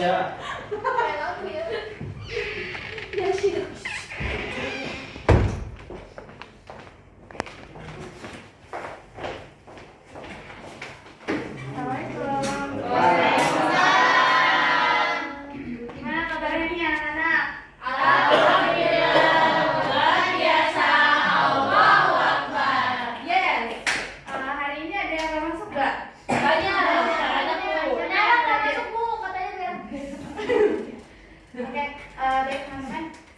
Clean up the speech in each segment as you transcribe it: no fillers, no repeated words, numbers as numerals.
Indonesia. Kayak lagu ya. Ya sih.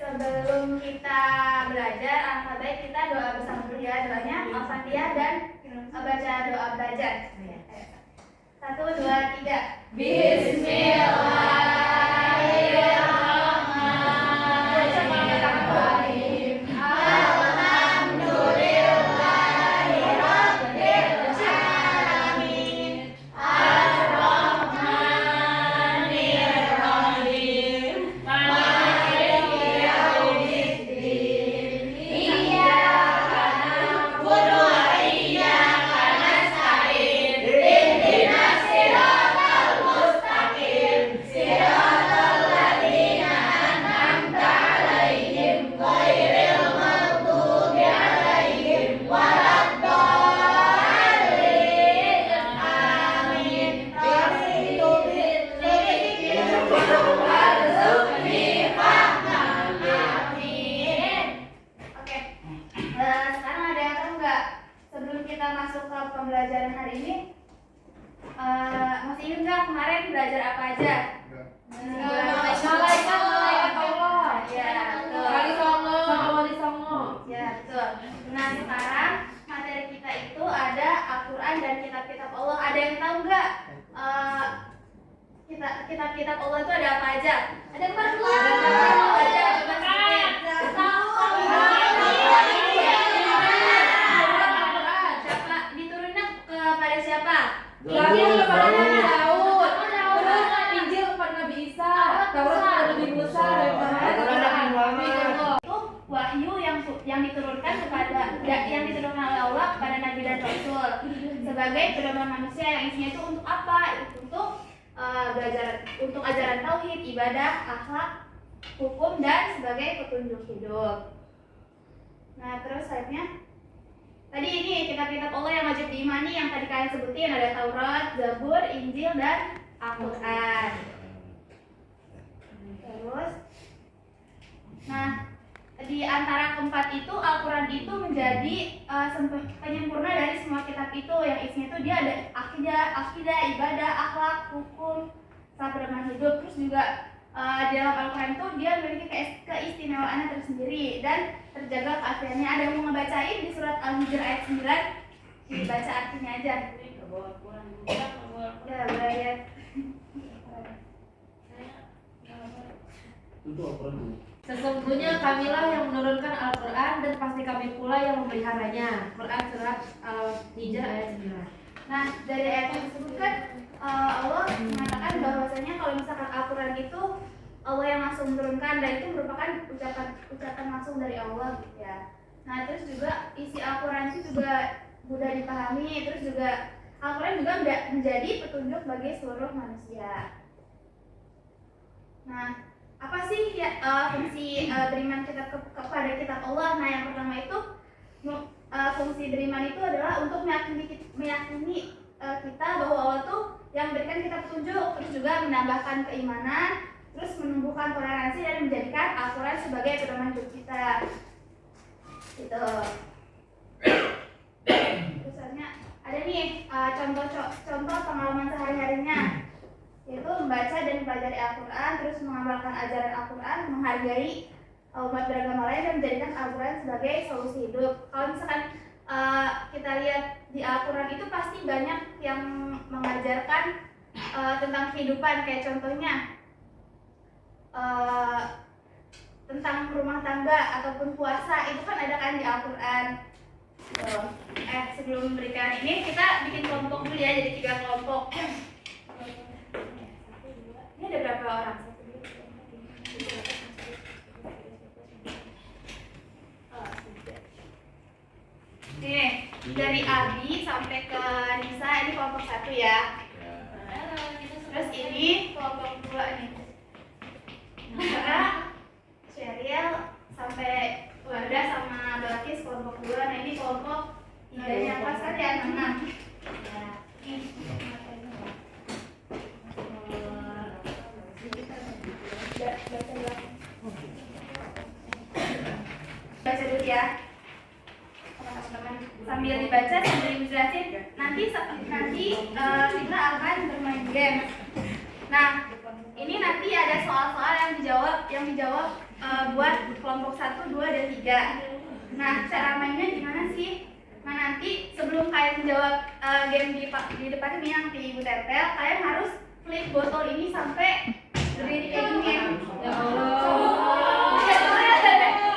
Sebelum kita belajar, alangkah baik kita doa bersama dulu ya. Doanya Al-Fatihah dan baca doa belajar. 1, 2, 3. Bismillahirrahmanirrahim. Alhamdulillahirrabbilalamin. Ar-Rahmanirrahim. Maliki yaumiddin. Iyyaka na'budu wa iyyaka nasta'in. Ihdinas siratal mustaqim. Siratal ladzina an'amta 'alaihim ghairil maghdubi 'alaihim waladdallin. Amin. Warzuqni fahman. Amin. Oke. Sekarang ada yang tahu nggak sebelum kita masuk ke pembelajaran hari ini, masih ingat nggak kemarin belajar apa aja? Malaikat Allah. Ya, betul. Wali Songo. Ya, betul. Nah, sekarang materi kita itu ada Al-Quran dan kitab-kitab Allah. Ada yang tahu nggak? Kitab-kitab Allah itu ada apa aja? Ada apa dulu? Apa aja? Coba sebutin. Al-Quran. Siapa? Diturunnya kepada siapa? Zabur kepada Nabi Daud. Terus Injil kepada Nabi Isa. Taurat kepada Nabi Musa dan Itu wahyu yang diturunkan oleh Allah kepada Nabi dan Rasul sebagai pedoman manusia yang isinya itu untuk apa? Untuk belajar, untuk ajaran tauhid, ibadah, akhlak, hukum dan sebagai petunjuk hidup. Nah, terus selanjutnya tadi ini kitab-kitab Allah yang wajib diimani yang tadi kalian sebutin ada Taurat, Zabur, Injil dan Al-Quran. Terus, nah di antara keempat itu Al-Quran itu menjadi penyempurna dari semua kitab itu yang isinya itu dia ada akidah, ibadah, akhlak, hukum, pedoman hidup. Terus juga di dalam Al-Quran itu dia memiliki keistimewaannya tersendiri dan terjaga keasliannya. Ada yang mau ngebacain di surat Al-Hijr ayat 9? Dibaca artinya aja. Ya, boleh ya. Itu Al-Quran dulu. Sesungguhnya kamilah yang menurunkan Al-Quran dan pasti kami pula yang memeliharanya. Quran surat Al-Hijr ayat 9. Nah, dari ayat yang disebutkan Allah mengatakan bahwasanya kalau misalkan Al-Quran itu Allah yang langsung menurunkan dan itu merupakan ucapan langsung dari Allah gitu ya. Nah, terus juga isi Al-Quran itu juga mudah dipahami, terus juga Al-Quran juga menjadi petunjuk bagi seluruh manusia. Nah, apa sih ya, fungsi beriman kita kepada kitab Allah? Nah, yang pertama itu fungsi beriman itu adalah untuk meyakini kita bahwa Allah tuh yang memberikan kita petunjuk, terus juga menambahkan keimanan, terus menumbuhkan toleransi dan menjadikan Al-Quran sebagai pedoman hidup kita. Gitu. Terus ada nih contoh pengalaman sehari-harinya, yaitu membaca dan mempelajari Al-Quran, terus mengamalkan ajaran Al-Quran, menghargai umat beragama lain dan menjadikan Al-Quran sebagai solusi hidup. Kalau misalkan kita lihat di Al-Quran itu pasti banyak yang mengajarkan tentang kehidupan, kayak contohnya tentang rumah tangga ataupun puasa, itu kan ada kan di Al-Quran. Sebelum memberikan ini kita bikin kelompok dulu ya, jadi 3 kelompok. Ini ada berapa orang? Nih, dari Abi sampai ke Nisa ini kelompok 1 ya. Terus ini kelompok 2 nih. ya teman-teman, sambil dibaca sambil dijelasin nanti kita akan bermain game. Nah ini nanti ada soal-soal yang dijawab buat kelompok 1, 2, dan 3. Nah cara mainnya gimana sih? Nah nanti sebelum kalian menjawab game di depan ini yang di Ibu Tetel, kalian harus flip botol ini sampai berdiri kayak gini. Ya Allah.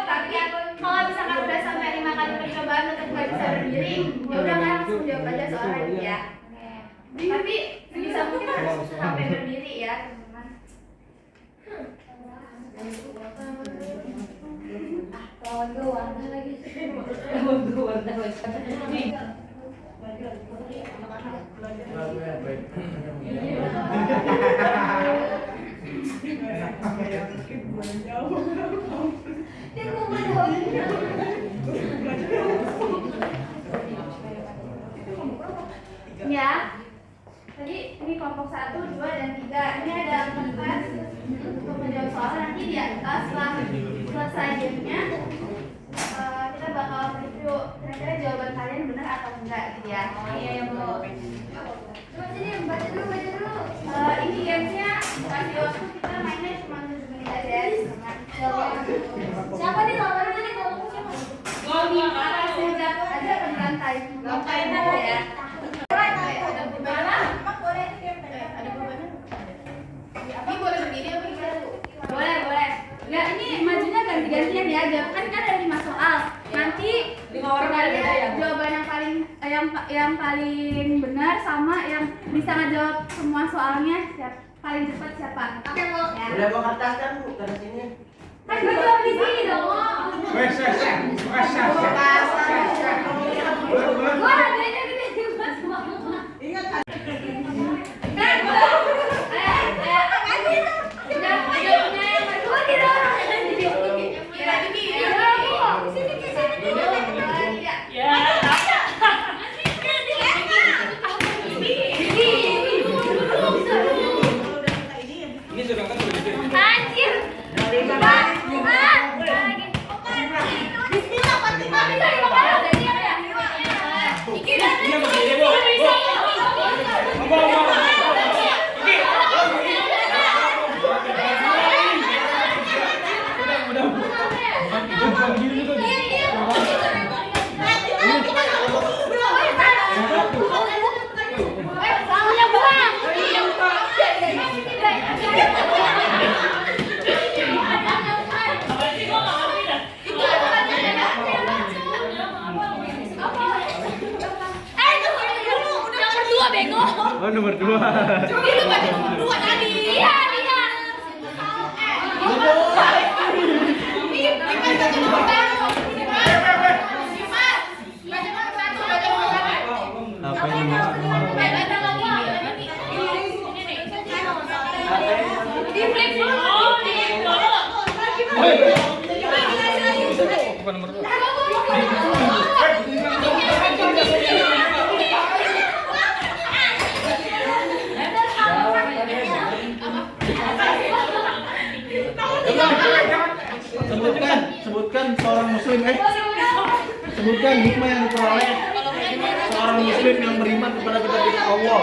Tapi kalau misalkan udah sampai 5 kali percobaan tetap nggak bisa berdiri, ya udah kan langsung jawab aja soal lagi ya. Tapi bisa mungkin harus sampai berdiri ya teman-teman. Lawan gue warna lagi. Ya, tadi ini kelompok 1, 2, dan 3. Ini ada kertas untuk menjawab soal. Nanti di atas setelah selesai gamenya kita bakal review kira-kira jawaban kalian benar atau enggak gitu ya. Iya ya Bu. Baca dulu. Ini gamenya kasih waktu kita mainnya cuma 7 menit aja ya teman. Siapa nih lawannya nih kelompok siapa? Goni arah sejak aja berantai. Lantai aja ya. Ada berbana? Emang boleh ada berbana? Ini boleh berdiri apa gimana Bu? Boleh. Ya ini majunya ganti-gantian ya. Kan ada 5 soal. Nanti 5 orang ada ya. Jawaban yang paling benar sama yang bisa ngejawab semua soalnya paling cepat siapa? Oke Bu. Ya. Udah bawa kertas kan Bu, kertas ini. Kan gue jawab di sini dong. Gue adanya gini juga semua. Ingat kan? Oh, nomor 2. Itu baca nomor 2 tadi. Iya. Apa ini? Bukan nomor 2. Sebutkan seorang muslim sebutkan hikmah yang diperoleh seorang muslim yang beriman kepada kitab Allah.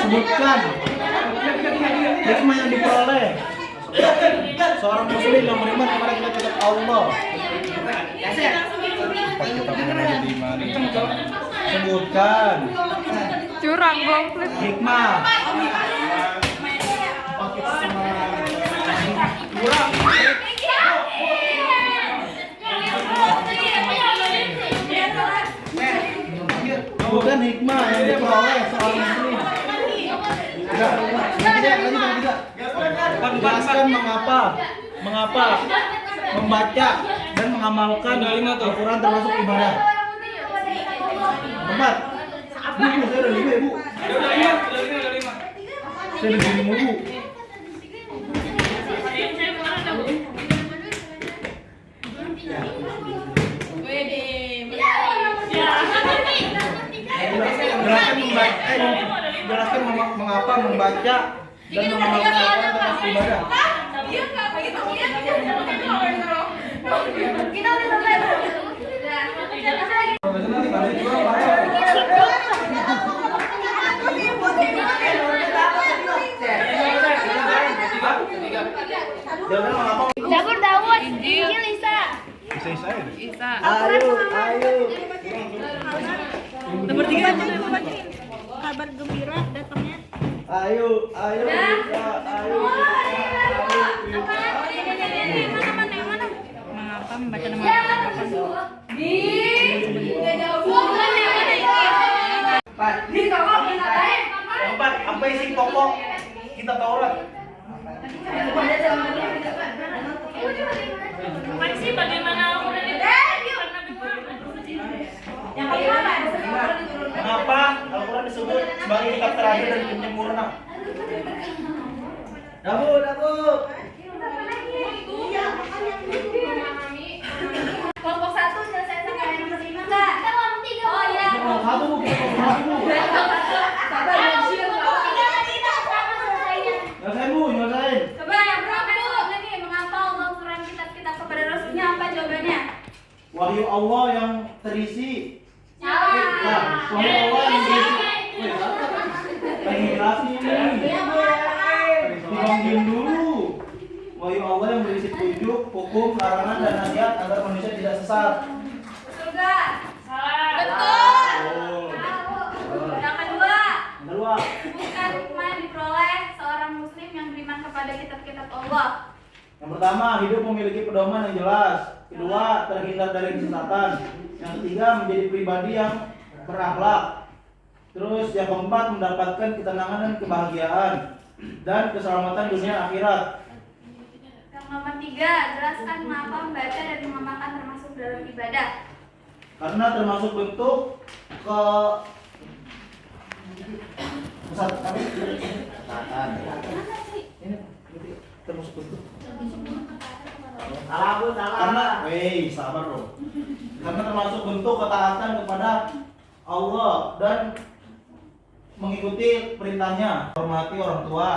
Sebutkan hikmah yang diperoleh seorang muslim yang beriman kepada kitab Allah. Sebutkan curang komplit hikmah bukan hikmah yang diperoleh seorang muslim. Tidak. Jelaskan mengapa membaca dan mengamalkan Al-Quran termasuk ibadah. Tempat. Bu, saya udah 5 ya Bu. Saya udah 5 Bu. Jelaskan mengapa membaca dan memaksimalkan tempat ibadah. Kita udah selesai. Dapur Daud, Injil Isa. Isa. Ayo. Nomor 3 aja yang bacain. Kabar gembira datangnya. Ayo. Mengapa membaca nama Allah? Empat, apa isi pokok kitab Taurat? Masih bagaimana Al-Quran itu? Yang kelima Mengapa Al-Quran disebut sebagai kitab terakhir dan penyempurna? Dabu. Kelompok 1 selesai sampai nomor 5 enggak? Kita kelompok 3. Oh iya. Kelompok 1 kita kelompok 1. sabar dan siap. Kelompok 3 tadi itu sama selesainya. Nyelesain. Coba yang berapa nih? Mengapa Allah turun kitab-kitab kepada Rasulnya? Apa jawabannya? Wahyu Allah yang terisi. Salah. Nah, wahyu Allah yang terisi. Lagi jelasin ini. Dibangun dulu. Wahyu Allah yang berisi petunjuk, hukum, larangan dan nasihat agar manusia tidak sesat. Betul enggak? Salah. Betul. Yang kedua, Kedua, bukan hikmah yang diperoleh seorang muslim yang beriman kepada kitab-kitab Allah. yang pertama, hidup memiliki pedoman yang jelas. Kedua, terhindar dari kesesatan. Yang ketiga, menjadi pribadi yang berakhlak. Terus yang keempat, mendapatkan ketenangan dan kebahagiaan dan keselamatan dunia akhirat. Yang nomor 3, jelaskan mengapa membaca dan mengamalkan termasuk dalam ibadah. Karena termasuk bentuk kesesatan. Ini termasuk bentuk. Karena, sabar dong. Karena termasuk bentuk ketaatan kepada Allah dan mengikuti perintahnya. Hormati orang tua.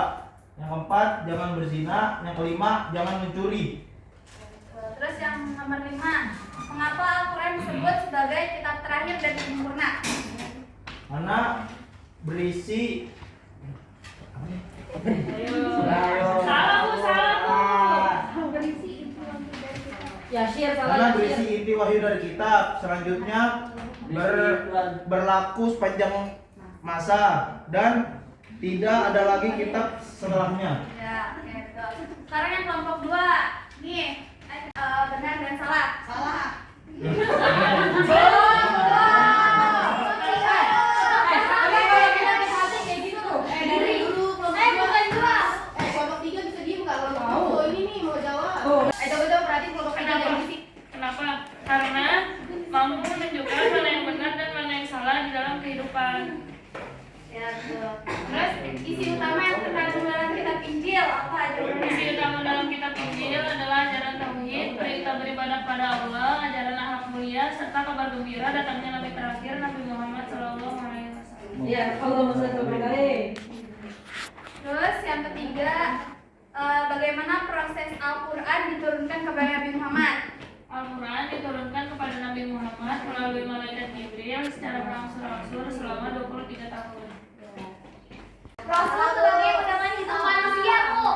Yang keempat, jangan berzina. Yang kelima, jangan mencuri. Terus yang nomor 5, mengapa Al-Quran disebut sebagai kitab terakhir dan sempurna? Karena berisi karena berisi inti wahyu dari kitab. Selanjutnya berlaku sepanjang masa dan tidak ada lagi kitab setelahnya. Ya, oke, betul. Sekarang yang kelompok 2, nih benar dan salah. Salah. Kenapa? Karena mampu menunjukkan mana yang benar dan mana yang salah di dalam kehidupan. Ya, betul. Terus isi utama yang terkandung dalam kitab Injil apa jawabannya? Isi utama dalam kitab Injil adalah ajaran tauhid, perintah beribadah pada Allah, ajaran akhlak mulia, serta kabar gembira datangnya Nabi terakhir Nabi Muhammad SAW. Ya, Allah berkali. Terus yang ketiga, bagaimana proses Al-Quran diturunkan kepada Nabi Muhammad? Al-Quran diturunkan kepada Nabi Muhammad melalui malaikat Jibril secara berangsur-angsur selama 23 tahun. Rasul sebagai pedoman hidup manusia, Bu.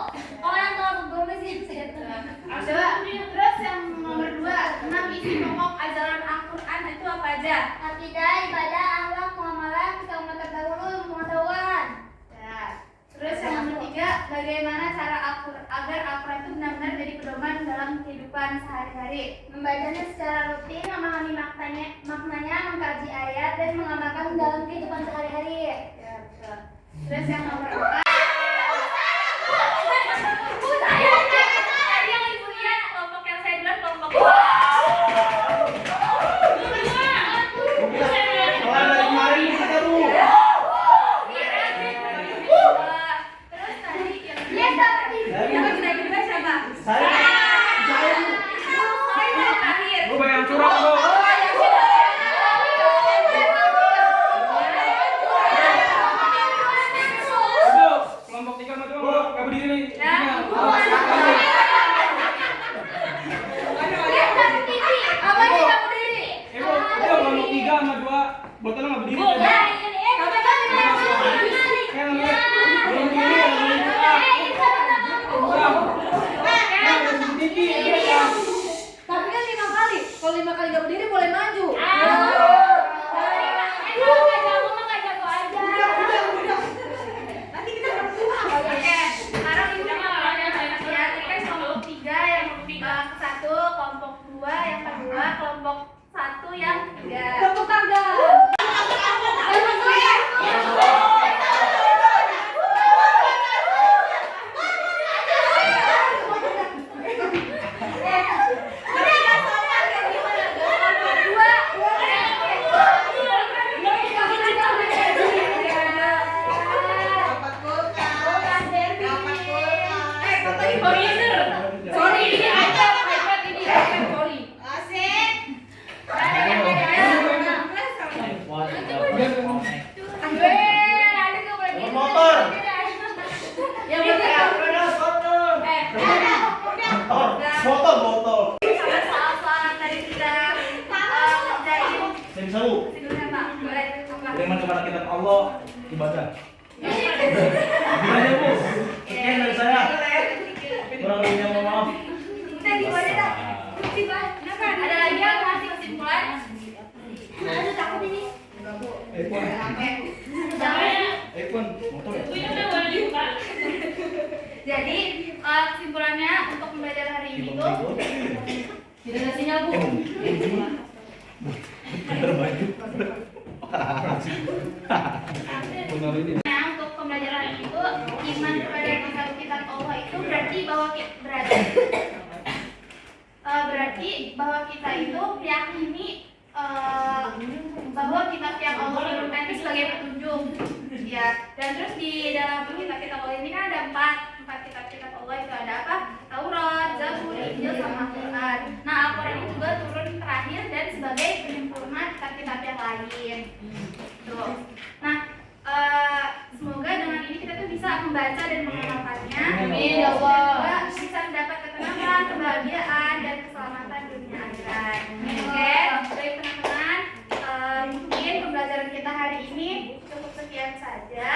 Orang tua bergomez ya. Coba. Terus yang nomor 2, 6 isi pokok ajaran Al-Quran itu apa aja? Akidah, ibadah, akhlak, muamalah, keagamaan terdahulu, pengetahuan. Ya. Terus yang nomor 3, bagaimana cara agar Al-Quran itu benar-benar jadi pedoman dalam kehidupan sehari-hari? Membacanya secara rutin, memahami maknanya, mengkaji ayat dan mengamalkan dalam kehidupan sehari-hari. Ya, betul. Terus yang nomor 4, tadi yang ibu lihat kelompok yang saya bilang kelompok Kalau dari kemarin kita Bu. terus tadi yang kita siapa? Saya Terakhir. Bu yang curang Bu. kepada kitab Allah ibadah. Gimana Bu? Sekian dari saya. Kurang lebihnya mohon maaf. Udah gimana dah? Ada lagi yang masih kesimpulan? Aduh takut ini. iPhone motor ya? Ini udah boleh dibuka. Jadi kesimpulannya untuk pembelajaran hari ini tuh Tidak ada sinyal, Bu. Bener baju. Benar ini. Nah, untuk pembelajaran hari ini tuh iman kepada yang satu kitab Allah itu berarti bahwa kita itu meyakini bahwa kitab yang Allah turunkan itu sebagai petunjuk, ya. Dan terus di dalam kitab-kitab Allah ini kan ada empat kitab-kitab Allah itu ada apa? Taurat, Zabur, Injil, sama Al-Quran. Nah, Al-Quran ini juga turun terakhir dan sebagai penyempurna kitab-kitab yang lain. Tuh. Nah, semoga dengan ini kita tuh bisa membaca dan mengamalkannya. Amin, ya Allah. Juga bisa mendapat ketenangan, kebahagiaan, dan keselamatan dunia akhirat. Oke, baik teman-teman. Mungkin pembelajaran kita hari ini cukup sekian saja.